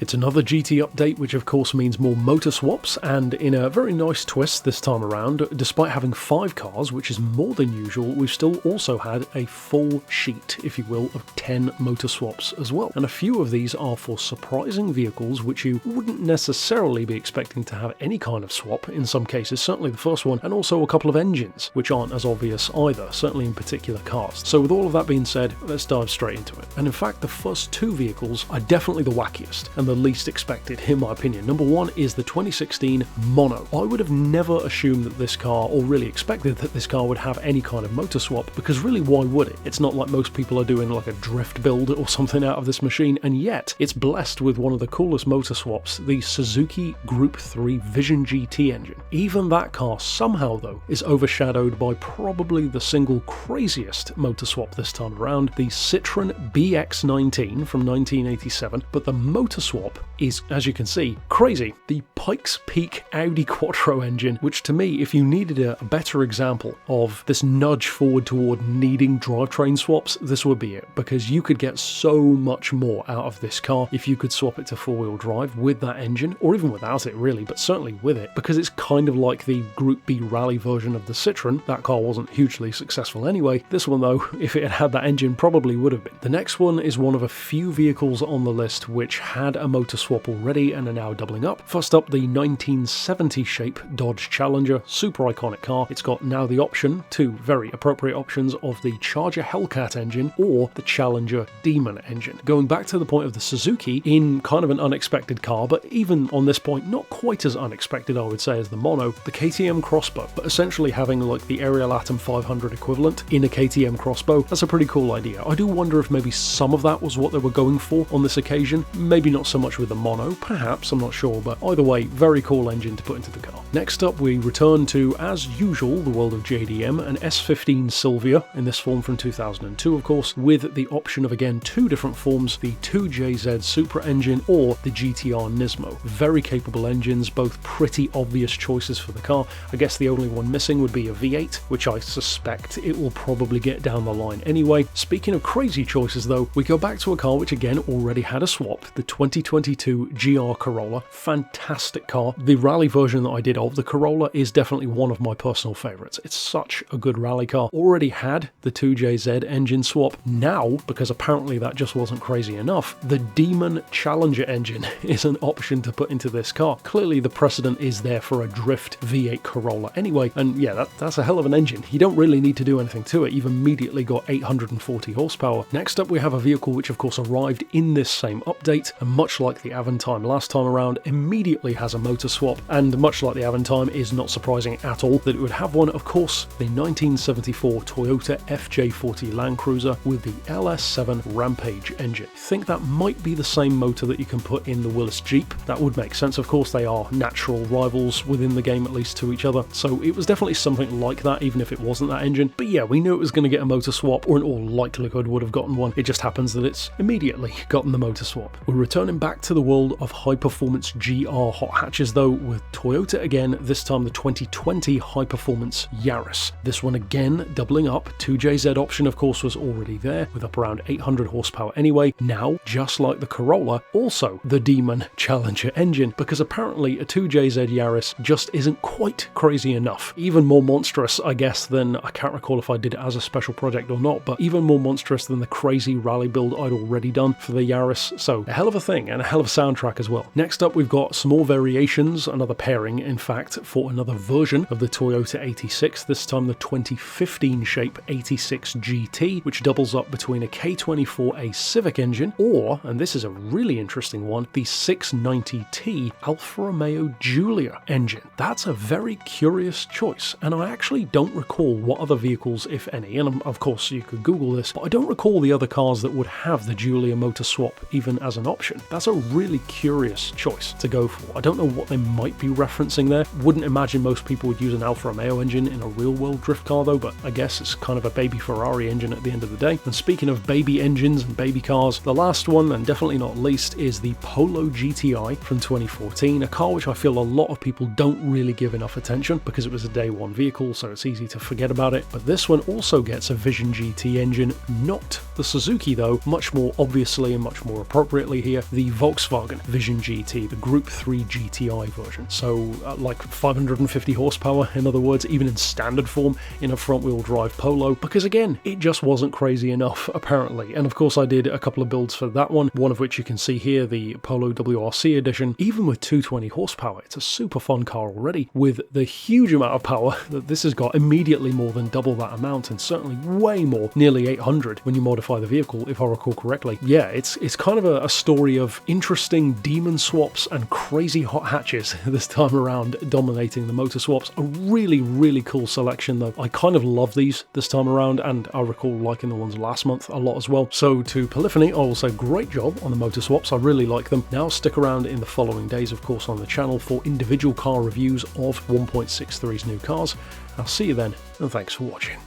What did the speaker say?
It's another GT update, which of course means more motor swaps, and in a very nice twist this time around, despite having 5 cars, which is more than usual, we've still also had a full sheet, if you will, of 10 motor swaps as well. And a few of these are for surprising vehicles which you wouldn't necessarily be expecting to have any kind of swap in some cases, certainly the first one, and also a couple of engines, which aren't as obvious either, certainly in particular cars. So with all of that being said, let's dive straight into it. And in fact, the first 2 vehicles are definitely the wackiest and the least expected, in my opinion. Number 1 is the 2016 Mono. I would have never assumed that this car, or really expected that this car would have any kind of motor swap, because really, why would it? It's not like most people are doing like a drift build or something out of this machine, and yet it's blessed with one of the coolest motor swaps, the Suzuki Group 3 Vision GT engine. Even that car somehow, though, is overshadowed by probably the single craziest motor swap this time around, the Citroen BX19 from 1987, but the motor swap is, as you can see, crazy. The Pikes Peak Audi Quattro engine, which to me, if you needed a better example of this nudge forward toward needing drivetrain swaps, this would be it, because you could get so much more out of this car if you could swap it to 4-wheel drive with that engine, or even without it really, but certainly with it, because it's kind of like the Group B rally version of the Citroen. That car wasn't hugely successful anyway. This one though, if it had had that engine, probably would have been. The next one is one of a few vehicles on the list which had a motor swap already and are now doubling up. First up, the 1970 shape Dodge Challenger, super iconic car. It's got now the option, 2 very appropriate options, of the Charger Hellcat engine or the Challenger Demon engine. Going back to the point of the Suzuki, in kind of an unexpected car, but even on this point not quite as unexpected I would say as the Mono, the KTM Crossbow, but essentially having like the Ariel Atom 500 equivalent in a KTM Crossbow. That's a pretty cool idea. I do wonder if maybe some of that was what they were going for on this occasion, maybe not so much with the Mono, perhaps, I'm not sure, but either way, very cool engine to put into the car. Next up, we return to, as usual, the world of JDM, an S15 Silvia, in this form from 2002 of course, with the option of again 2 different forms, the 2JZ Supra engine or the GTR Nismo. Very capable engines, both pretty obvious choices for the car. I guess the only one missing would be a V8, which I suspect it will probably get down the line anyway. Speaking of crazy choices though, we go back to a car which again already had a swap, the 2022 GR Corolla. Fantastic car. The rally version that I did of the Corolla is definitely one of my personal favourites. It's such a good rally car. Already had the 2JZ engine swap. Now, because apparently that just wasn't crazy enough, the Demon Challenger engine is an option to put into this car. Clearly the precedent is there for a drift V8 Corolla anyway, and yeah, that's a hell of an engine. You don't really need to do anything to it. You've immediately got 840 horsepower. Next up, we have a vehicle which of course arrived in this same update, and much like the Aventime last time around, immediately has a motor swap, and much like the Aventime, is not surprising at all that it would have one. Of course, the 1974 Toyota FJ40 Land Cruiser with the LS7 Rampage engine. I think that might be the same motor that you can put in the Willys Jeep. That would make sense. Of course, they are natural rivals within the game, at least to each other, so it was definitely something like that, even if it wasn't that engine. But yeah, we knew it was going to get a motor swap, or in all likelihood would have gotten one. It just happens that it's immediately gotten the motor swap. We're returning back to the world of high-performance GR hot hatches though, with Toyota again, this time the 2020 high-performance Yaris. This one again doubling up. 2JZ option of course was already there, with up around 800 horsepower anyway. Now, just like the Corolla, also the Demon Challenger engine, because apparently a 2JZ Yaris just isn't quite crazy enough. Even more monstrous, I guess, than, I can't recall if I did it as a special project or not, but even more monstrous than the crazy rally build I'd already done for the Yaris. So a hell of a thing, and a hell of a soundtrack as well. Next up, we've got some more variations, another pairing in fact, for another version of the Toyota 86, this time the 2015 shape 86 GT, which doubles up between a K24A Civic engine or, and this is a really interesting one, the 690T Alfa Romeo Giulia engine. That's a very curious choice, and I actually don't recall what other vehicles, if any, and of course you could Google this, but I don't recall the other cars that would have the Giulia motor swap even as an option. That's a really curious choice to go for. I don't know what they might be referencing there. Wouldn't imagine most people would use an Alfa Romeo engine in a real-world drift car though, but I guess it's kind of a baby Ferrari engine at the end of the day. And speaking of baby engines and baby cars, the last one, and definitely not least, is the Polo GTI from 2014, a car which I feel a lot of people don't really give enough attention because it was a day one vehicle, so it's easy to forget about it. But this one also gets a Vision GT engine, not the Suzuki though, much more obviously and much more appropriately here, the the Volkswagen Vision GT, the Group 3 GTI version. So like 550 horsepower, in other words, even in standard form in a front-wheel drive Polo, because again, it just wasn't crazy enough, apparently. And of course I did a couple of builds for that one of which you can see here, the Polo WRC edition. Even with 220 horsepower, it's a super fun car already, with the huge amount of power that this has got, immediately more than double that amount, and certainly way more, nearly 800 when you modify the vehicle, if I recall correctly. Yeah, it's kind of a story of interesting demon swaps and crazy hot hatches this time around, dominating the motor swaps. A really, really cool selection though. I kind of love these this time around, and I recall liking the ones last month a lot as well. So to Polyphony, I will say great job on the motor swaps. I really like them. Now stick around in the following days, of course, on the channel for individual car reviews of 1.63's new cars. I'll see you then, and thanks for watching.